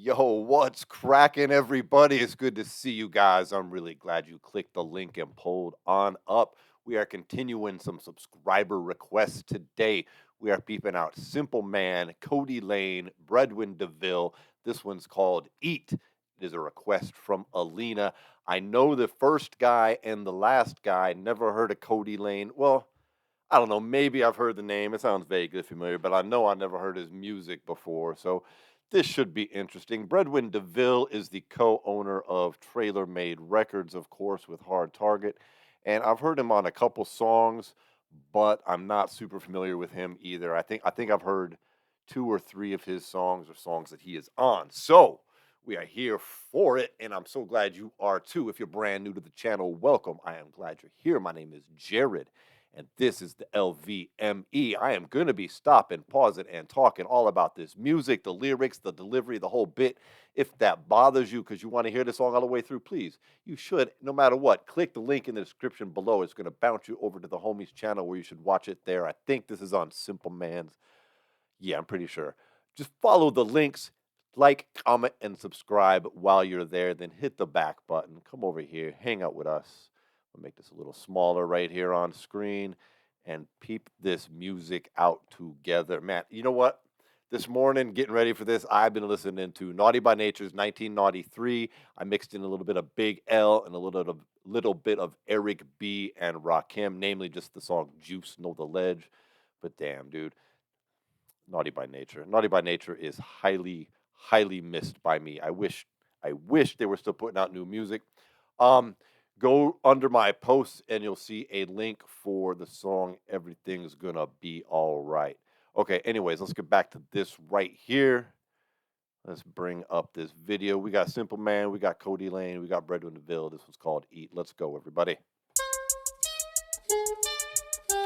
Yo, what's cracking, everybody? It's good to see you guys. I'm really glad you clicked the link and pulled on up. We are continuing some subscriber requests today. We are peeping out Simple Man, Cody Lane, Breadwin Deville. This one's called Eat. It is a request from Alina. I know the first guy and the last guy. Never heard of Cody Lane. Well, I don't know. Maybe I've heard the name. It sounds vaguely familiar, but I know I never heard his music before. So this should be interesting. Breadwin Deville is the co-owner of Trailer Made Records, of course, with Hard Target. And I've heard him on a couple songs, but I'm not super familiar with him either. I think I've heard 2 or 3 of his songs or songs that he is on. So we are here for it, and I'm so glad you are too. If you're brand new to the channel, welcome. I am glad you're here. My name is Jared, and this is the LVME. I am going to be stopping, pausing, and talking all about this music, the lyrics, the delivery, the whole bit. If that bothers you because you want to hear the song all the way through, please, you should, no matter what, click the link in the description below. It's going to bounce you over to the homie's channel where you should watch it there. I think this is on Simple Man's. Yeah, I'm pretty sure. Just follow the links, like, comment, and subscribe while you're there. Then hit the back button. Come over here, hang out with us. I'll make this a little smaller right here on screen and peep this music out together. Man, you know what? This morning, getting ready for this, I've been listening to Naughty by Nature's 1993. I mixed in a little bit of Big L and a little bit of Eric B. and Rakim, namely just the song Juice, Know the Ledge. But damn, dude, Naughty by Nature. Naughty by Nature is highly, highly missed by me. I wish they were still putting out new music. Go under my posts and you'll see a link for the song Everything's Gonna Be All Right. Okay, anyways, let's get back to this right here. Let's bring up this video. We got Simple Man, we got Cody Lane, we got Breadwin Deville. This one's called Eat. Let's go, everybody.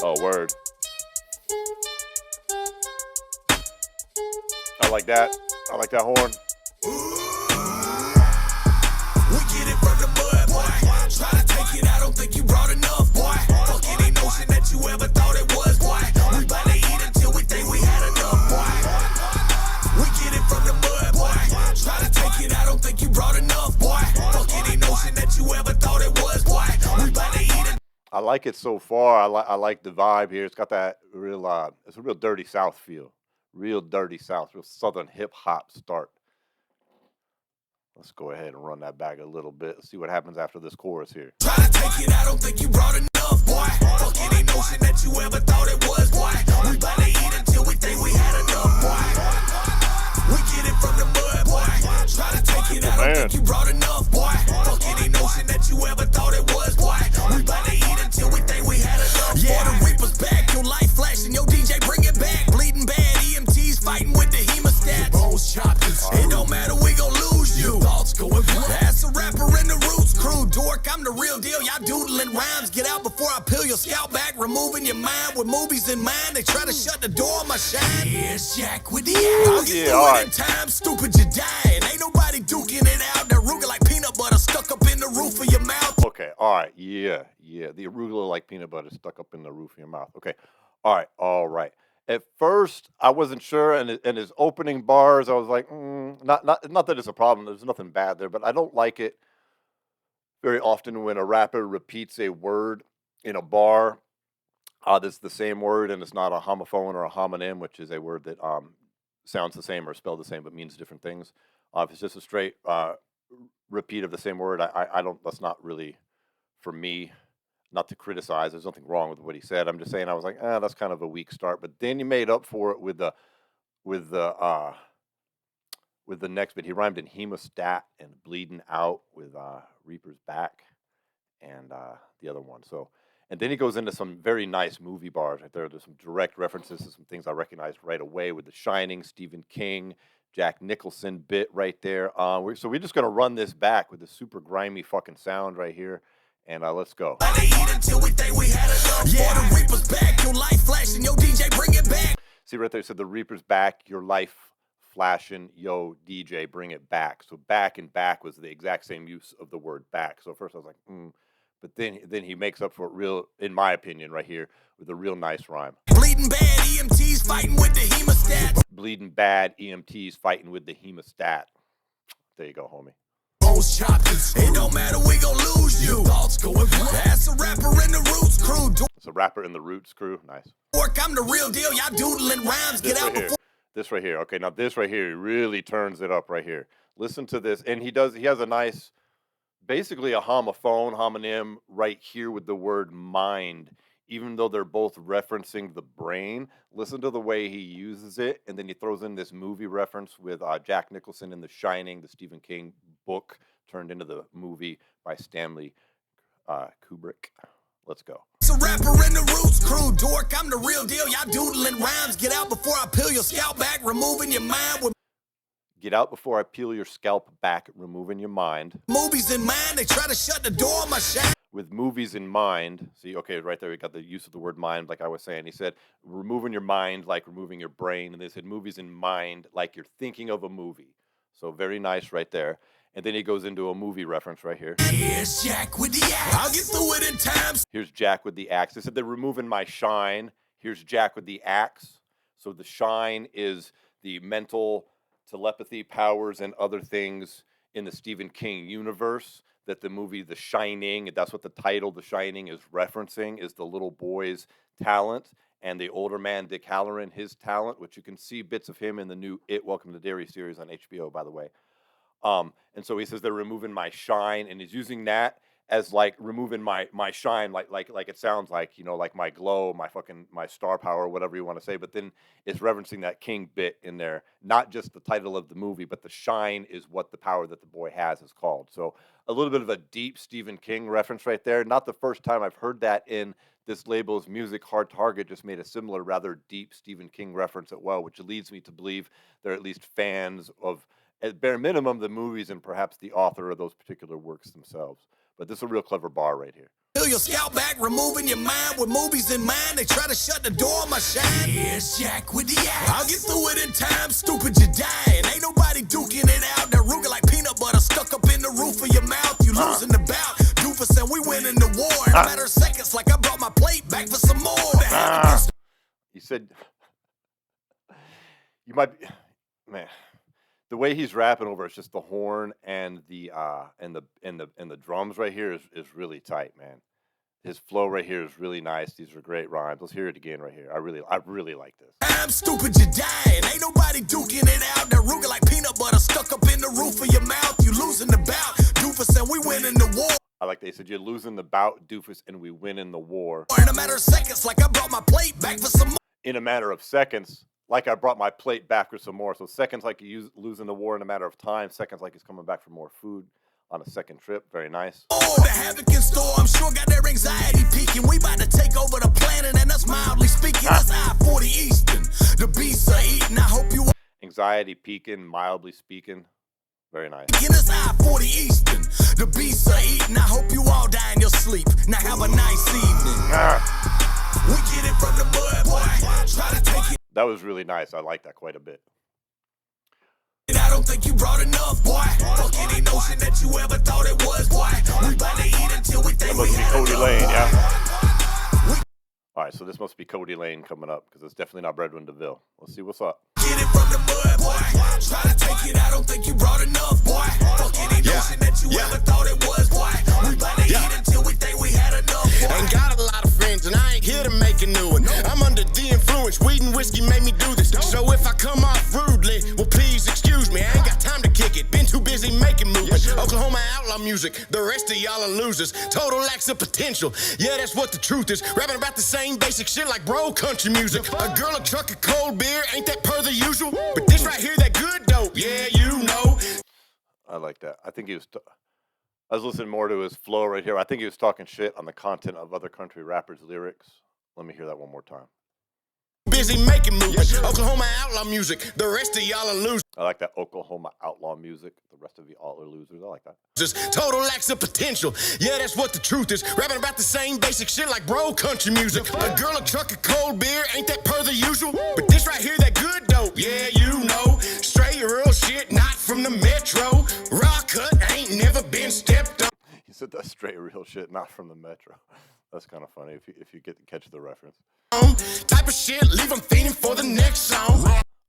Oh, word. I like that. I like that horn. We get it from the mud, boy. Try to take it, I don't think you brought enough, boy. Fuck it, ain't no shit that you ever thought it was, boy. We bout to eat until we think we had enough, boy. We get it from the mud, boy. Try to take it, I don't think you brought enough, boy. Fuck it, ain't no shit that you ever thought it was, boy. We bout to eat. I like it so far. I like the vibe here. It's got that real, it's a real dirty South feel. Real dirty South, real Southern hip hop start. Let's go ahead and run that back a little bit. Let's see what happens after this chorus here. Try to take it, I don't think you brought enough, boy. Fuck it, ain't no shit that you ever thought it was, boy. We bout to eat until we think we had enough, boy. We get it from the mud, boy. Try to take it, I don't think you brought enough, boy. Fuck it, ain't no shit that you ever thought it was, boy. We bout to eat until we think we had enough, boy. Yeah, the Reaper's back, your life flashing, your DJ bring it back. Bleeding bad, EMTs fighting with the hemostats. Bones chopped, it don't matter, we gon' lose you. Thoughts going black. That's a rapper in the Roots crew, dork, I'm the real deal. Y'all doodling rhymes, get out before I peel your scalp back. Removing your mind with movies in mind. They try to shut the door on my shine. Yeah, Shaq with the ass. I'll get through it in time, stupid, you dying. Ain't nobody duking it out. That arugula like peanut butter stuck up in the roof of your mouth. Okay, all right, yeah. The arugula like peanut butter stuck up in the roof of your mouth. Okay, all right. At first, I wasn't sure, and his opening bars, I was like, not that it's a problem. There's nothing bad there, but I don't like it very often when a rapper repeats a word in a bar that's the same word, and it's not a homophone or a homonym, which is a word that sounds the same or spelled the same but means different things. If it's just a straight repeat of the same word, I don't. That's not really for me. Not to criticize, there's nothing wrong with what he said. I'm just saying I was like, that's kind of a weak start. But then he made up for it with the next bit. He rhymed in hemostat and bleeding out with Reaper's back and the other one. So, and then he goes into some very nice movie bars right there. There's some direct references to some things I recognized right away with The Shining, Stephen King, Jack Nicholson bit right there. So we're just gonna run this back with the super grimy fucking sound right here. And let's go. Until we think we had enough. Yeah, the Reaper's back, your life flashing, yo DJ bring it back. See right there, it said the Reaper's back, your life flashing, yo DJ bring it back. So back and back was the exact same use of the word back. So at first I was like, but then he makes up for it real, in my opinion, right here with a real nice rhyme. Bleeding bad EMTs fighting with the hemostat. Bleeding bad EMTs fighting with the hemostat. There you go, homie. It don't matter, we gon' lose you. Thoughts going That's a rapper in the Roots crew. It's a rapper in the Roots crew. Nice. I'm the real deal. Y'all doodling rhymes. Get out before. This right here. Okay, now this right here really turns it up right here. Listen to this. And he has a nice, basically a homonym right here with the word mind. Even though they're both referencing the brain, listen to the way he uses it. And then he throws in this movie reference with Jack Nicholson in The Shining, the Stephen King book turned into the movie by Stanley Kubrick. Let's go. It's a rapper in the Roots crew, dork. I'm the real deal. Y'all doodling rhymes. Get out before I peel your scalp back, removing your mind with. Get out before I peel your scalp back, removing your mind. Movies in mind, they try to shut the door on my shine. With movies in mind, see, okay, right there, we got the use of the word mind, like I was saying. He said, removing your mind like removing your brain. And they said, movies in mind like you're thinking of a movie. So very nice right there. And then he goes into a movie reference right here. Here's Jack with the axe. I'll get through it in time. Here's Jack with the axe. They said they're removing my shine. Here's Jack with the axe. So the shine is the mental telepathy powers and other things in the Stephen King universe that the movie The Shining, that's what the title The Shining is referencing, is the little boy's talent and the older man Dick Halloran, his talent, which you can see bits of him in the new It Welcome to Derry series on HBO, by the way. And so he says they're removing my shine, and he's using that as like removing my shine, like it sounds like, you know, like my glow, my star power, whatever you want to say. But then it's referencing that King bit in there, not just the title of the movie, but the shine is what the power that the boy has is called. So a little bit of a deep Stephen King reference right there. Not the first time I've heard that in this label's music. Hard Target just made a similar, rather deep Stephen King reference as well, which leads me to believe they're at least fans of, at bare minimum, the movies and perhaps the author of those particular works themselves. But this is a real clever bar right here. Peel your scalp back, removing your mind with movies in mind. They try to shut the door on my shine. Here's Jack with the axe. I'll get through it in time. Stupid, you dying. Ain't nobody duking it out. That Ruger like peanut butter stuck up in the roof of your mouth. You losing the bout. Doofus and we winning the war. In a matter of seconds, like I brought my plate back for some more. He said, you might be, man. The way he's rapping over it's just the horn and the drums right here is really tight, man. His flow right here is really nice. These are great rhymes. Let's hear it again right here. I really like this. I'm stupid, you dying. Ain't nobody duking it out. That Ruger like peanut butter stuck up in the roof of your mouth. You losing the bout, doofus, and we winning the war. I like they said you're losing the bout, doofus, and we win in the war. In a matter of seconds, like I brought my plate back for some more. In a matter of seconds. Like I brought my plate back for some more. So seconds like you losing the war in a matter of time. Seconds like he's coming back for more food on a second trip. Very nice. Oh, the havoc in store. I'm sure got their anxiety peaking. We about to take over the planet, and that's mildly speaking. That's I-40 Eastern. The beasts are eating. I hope you. Anxiety peaking, mildly speaking. Very nice. It's I-40 Eastern. The beasts are eating. I hope you all die in your sleep. Now have a nice evening. We get it from the mud, boy. Try to take it. That was really nice. I like that quite a bit. I don't think you brought enough, boy. Fuck any notion that you ever thought it was, boy. We about to eat until we think we had Cody enough, Lane, boy. yeah. All right, so this must be Cody Lane coming up because it's definitely not Breadwin Deville. Let's see what's up. Get it from the mud, boy. Try to take it. I don't think you brought enough, boy. Fuck any notion that you ever thought it was, boy. We about to eat until we think we had enough, boy. Ain't got a lot of friends and I ain't here to make a new one. I'm under the influence. Weed and whiskey made me do this. So if I come off rudely, well please excuse me. I ain't got time to kick it. Been too busy making movement. Oklahoma outlaw music. The rest of y'all are losers. Total lacks of potential. Yeah, that's what the truth is. Rapping about the same basic shit like bro country music. A girl, a truck of cold beer. Ain't that per the usual? But this right here, that good dope. Yeah, you know. I like that. I think he was. I was listening more to his flow right here. I think he was talking shit on the content of other country rappers' lyrics. Let me hear that one more time. Busy making movement. Oklahoma outlaw music. The rest of y'all are losers. I like that Oklahoma outlaw music. The rest of you all are losers. I like that. Total lacks of potential. Yeah, that's what the truth is. Rapping about the same basic shit like bro country music. A girl, a truck of cold beer. Ain't that per the usual? But this right here, that good dope. Yeah, you know. Straight real shit, not from the metro. Raw cut ain't never been stepped on. He said that straight real shit, not from the metro. That's kind of funny if you get to catch the reference. Type of shit, leave them fiending for the next song.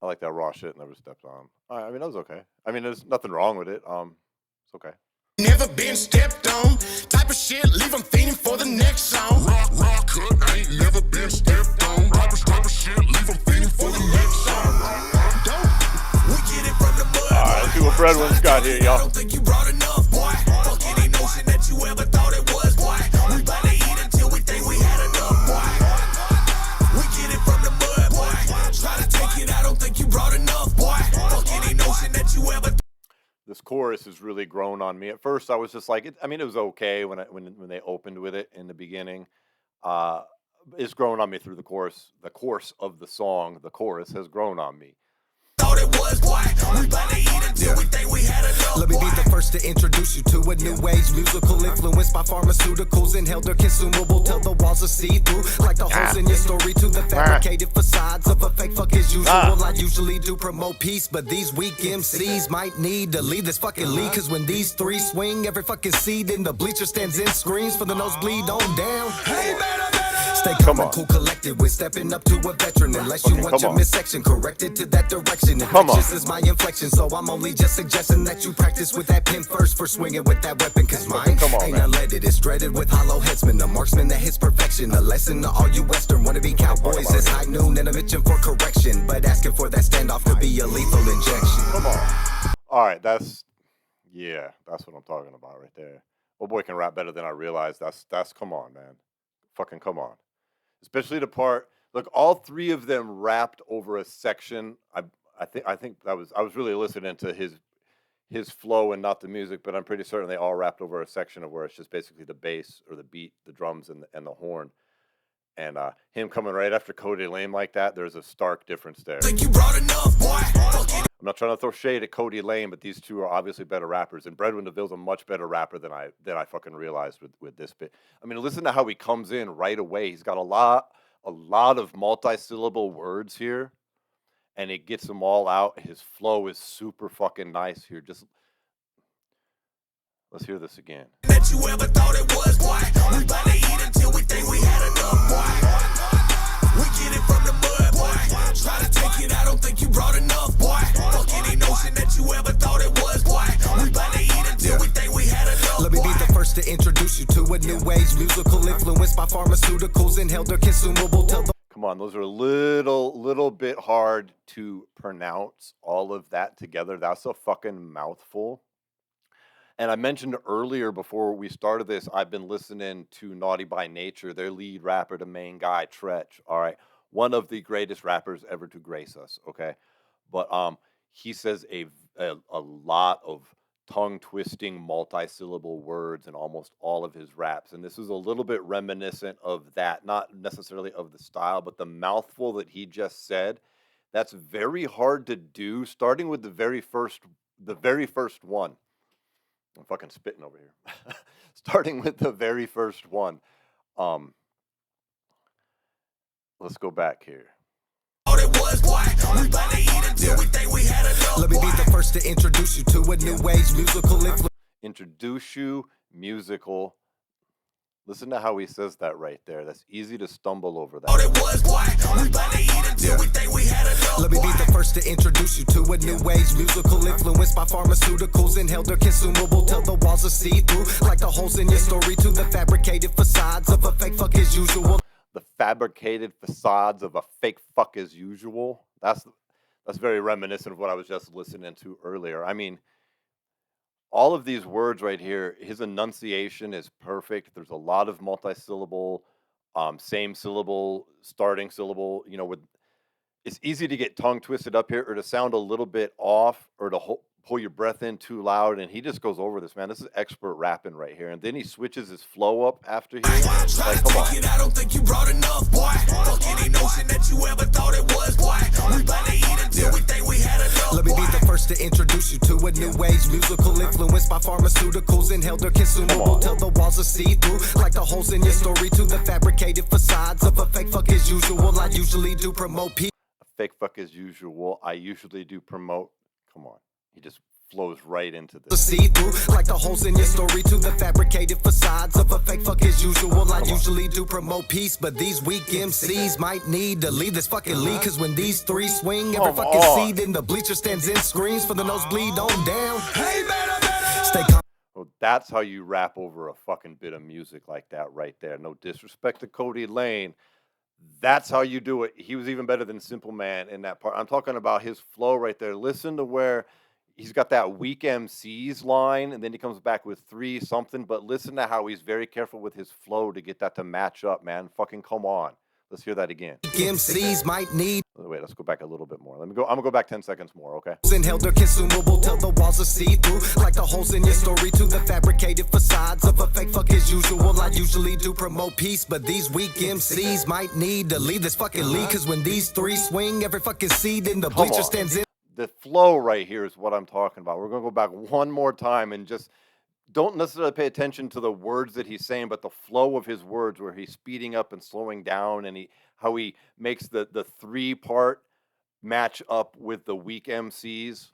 I like that raw shit never stepped on. I mean, that was okay. I mean, there's nothing wrong with it. It's okay. Never been stepped on. Type of shit, leave them fiending for the next song. Rock cut, I ain't never been stepped on. Rappers type of shit, leave them fiending for the next song. We get it from the mud. All right, let's see what Breadwin's got here, I y'all. don't think you brought enough, boy. Fuck any notion that you ever thought it was, boy. We bout to eat until we think we had enough, boy. We get it from the mud, boy. Try to take it, I don't think you brought enough, boy. Fuck any notion that you ever. This chorus has really grown on me. At first, I was just like, I mean, it was okay when they opened with it in the beginning. It's grown on me through the course of the song. The chorus has grown on me. Thought it was, boy. We bout to eat until we think we had enough. Let me be the first to introduce you to a new age musical influenced by pharmaceuticals. Inhaled they're consumable till the walls are see-through. Like the holes in your story to the fabricated facades of a fake fuck as usual. I usually do promote peace, but these weak MCs might need to leave this fucking league. Cause when these three swing, every fucking seed in the bleacher stands in screams for the nosebleed on down. Hey, stay calm and cool, collected when stepping up to a veteran. Unless you want your midsection corrected to that direction. Infectious is my inflection, so I'm only just suggesting that you practice with that pen first for swinging with that weapon. Cause mine ain't unleaded, it's dreaded with hollow headsman. A marksman that hits perfection. A lesson to all you Western wannabe cowboys. It's high noon and I'm itching for correction. But asking for that standoff could be a lethal injection. Come on. All right, that's what I'm talking about right there. Oh boy can rap better than I realized. That's come on, man. Fucking come on. Especially the part, look, all three of them rapped over a section. I think I was really listening to his flow and not the music, but I'm pretty certain they all rapped over a section of where it's just basically the bass or the beat, the drums and the horn. And him coming right after Cody Lame like that, there's a stark difference there. Think you brought enough, boy. I'm not trying to throw shade at Cody Lame, but these two are obviously better rappers. And Breadwin Deville's a much better rapper than I fucking realized with this bit. I mean, listen to how he comes in right away. He's got a lot of multi-syllable words here, and it gets them all out. His flow is super fucking nice here. Just let's hear this again. That you ever thought it was, boy. We bout to eat until we think we had enough, boy. We get it from the mud, boy. Try to take it, I don't think you brought enough, boy. Fuck any notion that you ever thought it was, boy. We bout to eat until we think we had enough. Let me be the first to introduce you to a new age musical influenced by pharmaceuticals. Inhaled they're consumable till the. Come on, those are a little bit hard to pronounce all of that together. That's a fucking mouthful. And I mentioned earlier before we started this, I've been listening to Naughty by Nature, their lead rapper, the main guy, Tretch. All right. One of the greatest rappers ever to grace us. Okay. But he says a lot of tongue twisting multi-syllable words in almost all of his raps. And this is a little bit reminiscent of that, not necessarily of the style, but the mouthful that he just said. That's very hard to do, starting with the very first one. I'm fucking spitting over here. Starting with the very first one. Let's go back here. Let me be the first to introduce you to a new age musical influence. Introduce you, musical. Listen to how he says that right there. That's easy to stumble over that. Let me be the first to introduce you to a new age musical influenced by pharmaceuticals. Inhaled they're consumable till the walls are see-through. Like the holes in your story to the fabricated facades of a fake fuck as usual. The fabricated facades of a fake fuck as usual. That's very reminiscent of what I was just listening to earlier. I mean, all of these words right here, his enunciation is perfect. There's a lot of multi-syllable, same syllable, starting syllable. You know, it's easy to get tongue twisted up here or to sound a little bit off or to pull your breath in too loud. And he just goes over this, man. This is expert rapping right here. And then he switches his flow up after here. Like, come on. I don't think you brought enough, boy. Fuck any notion that you ever thought it was, boy. We bout to eat until we think we had enough. Let me be the first to introduce you to a new age musical influenced by pharmaceuticals. Inhaled they're consumable till the walls are see-through. Like the holes in your story to the fabricated facades of a fake fuck as usual. I usually do promote peace. Fake fuck as usual. I usually do promote. Come on. He just flows right into this. See through like the holes in your story to the fabricated facades of a fake fuck as usual. I usually do promote peace, but these weak MCs might need to leave this fucking league. Cause when these three swing, every Come fucking on. seed in the bleacher stands in screams for the nosebleed on down. Hey, better. Stay calm. Well, that's how you rap over a fucking bit of music like that right there. No disrespect to Cody Lane. That's how you do it. He was even better than Cymple Man in that part. I'm talking about his flow right there. Listen to where he's got that weak MCs line, and then he comes back with 3 something. But listen to how he's very careful with his flow to get that to match up, man. Fucking come on. Let's hear that again. MCs might need. Wait, let's go back a little bit more. I'm gonna go back 10 seconds more, okay? Held or consumable till the walls are see-through, like the holes in your story to the fabricated facades of a fake fuck as usual. I usually do promote peace, but these weak MCs might need to leave this fucking league. Cause when these 3 swing, every fucking seed in the bleacher stands in. The flow right here is what I'm talking about. We're gonna go back one more time and just don't necessarily pay attention to the words that he's saying, but the flow of his words, where he's speeding up and slowing down, and how he makes the 3-part match up with the weak MCs,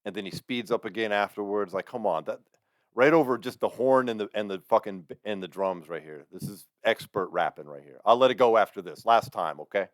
and then he speeds up again afterwards. Like, come on, that right over just the horn and the drums right here. This is expert rapping right here. I'll let it go after this. Last time, okay?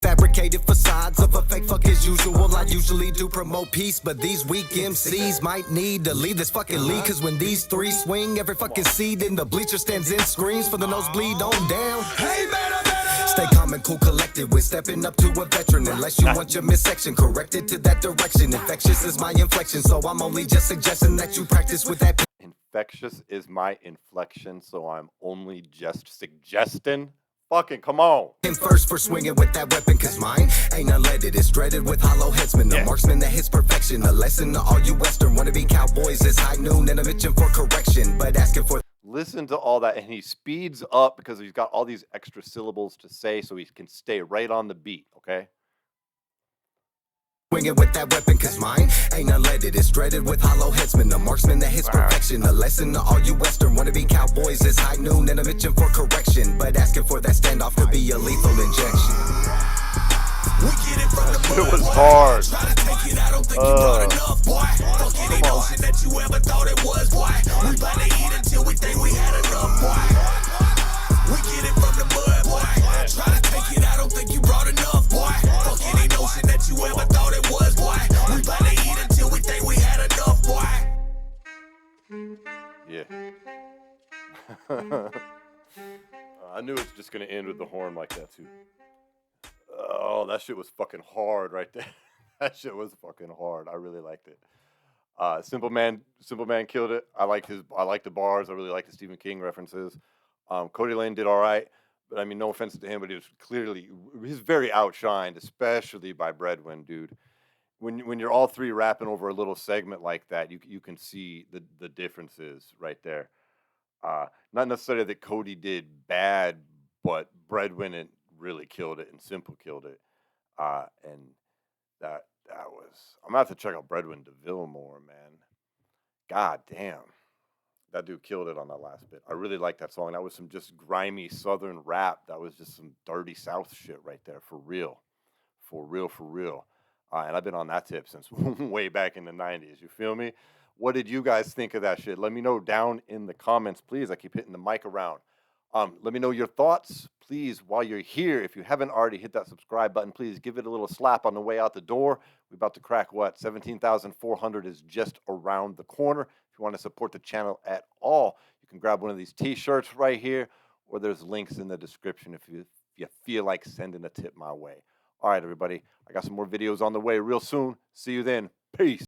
Fabricated facades of a fake fuck as usual. I usually do promote peace, but these weak MCs might need to leave this fucking league. Cause when these 3 swing, every fucking seed in the bleacher stands in screams for the nosebleed on down. Hey, better. Stay calm and cool, collected when stepping up to a veteran. Unless you want your midsection corrected to that direction. Infectious is my inflection, so I'm only just suggesting that you practice with that. Infectious is my inflection, so I'm only just suggesting. Fucking come on. And first for swinging with that weapon, cause mine ain't unleaded. It's dreaded with hollow headsman. A marksman that hits perfection. A lesson to all you Western wannabe cowboys is high noon and I'm itching for correction, but asking for. Listen to all that, and he speeds up because he's got all these extra syllables to say, so he can stay right on the beat, okay? Swinging with that weapon, cause mine ain't unleaded. It's dreaded with hollow headsman. A marksman that hits perfection. A lesson to all you Western wannabe cowboys is high noon and I'm itching for correction, but asking for that standoff could be a lethal injection. We get it from the It was hard. Try to take it, I don't think you brought enough, boy. Fuck any notion that you ever thought it was, boy. We bout to eat until we think we had enough, boy. We get it from the mud, boy. Try to take it, I don't think you brought enough, boy. Fuck any notion that you ever thought it was, boy. We bout to eat until we think we had enough, boy. Yeah. I knew it was just gonna end with the horn like that too. Oh, that shit was fucking hard right there. That shit was fucking hard. I really liked it. Cymple Man killed it. I like the bars. I really like the Stephen King references. Cody Lane did all right, but I mean, no offense to him, but he's very outshined, especially by Breadwin, dude. When you're all 3 rapping over a little segment like that, you can see the differences right there. Not necessarily that Cody did bad, but Breadwin really killed it, and Cymple killed it. And that was. I'm gonna have to check out Breadwin Deville more, man. God damn, that dude killed it on that last bit. I really like that song. That was some just grimy Southern rap. That was just some dirty South shit right there, for real, for real, for real. And I've been on that tip since way back in the 90s. You feel me? What did you guys think of that shit? Let me know down in the comments, please. I keep hitting the mic around. Let me know your thoughts, please, while you're here. If you haven't already hit that subscribe button, please give it a little slap on the way out the door. We're about to crack, 17,400 is just around the corner. If you want to support the channel at all, you can grab one of these t-shirts right here, or there's links in the description if you feel like sending a tip my way. All right, everybody, I got some more videos on the way real soon. See you then. Peace.